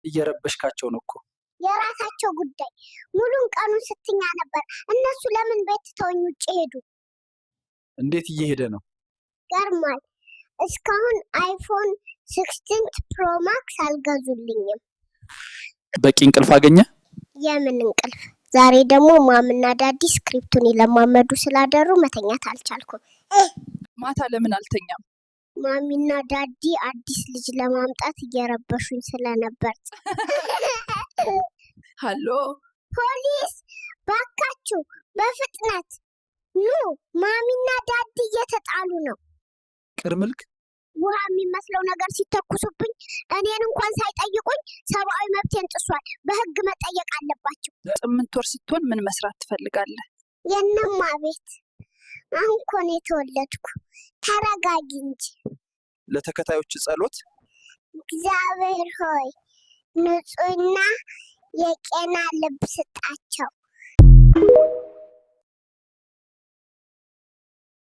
እየረበሽካቸው ነው እኮ። የራሳቸው ጉዳይ። ሙሉን ቀኑን ስትኛ ነበር። እነሱ ለምን ቤት ተውኝ ውጭ ሄዱ? እንዴት እየሄደ ነው? ገርሟል። እስካሁን አይፎን 16 ፕሮ ማክስ አልገዙልኝም። በቂ እንቅልፍ አገኘ? የምን እንቅልፍ? ዛሬ ደግሞ ማምና ዳዲ ስክሪፕቱን ይለማመዱ ስላደሩ መተኛት አልቻልኩም። ማታ ለምን አልተኛም? ማሚና ዳዲ አዲስ ልጅ ለማምጣት እየረበሹኝ ስለነበር። ሃሎ ፖሊስ፣ ባካችሁ በፍጥነት ኑ! ማሚና ዳዲ እየተጣሉ ነው። ቅርምልክ ውሃ የሚመስለው ነገር ሲተኩሱብኝ እኔን እንኳን ሳይጠይቁኝ ሰብአዊ መብቴን ጥሷል። በህግ መጠየቅ አለባቸው። 8 ወር ስትሆን ምን መስራት ትፈልጋለህ? የእነማ ቤት። አሁን እኮ ነው የተወለድኩ። ተረጋጊ እንጂ። ለተከታዮች ጸሎት። እግዚአብሔር ሆይ ንጹህና የቀና ልብ ስጣቸው።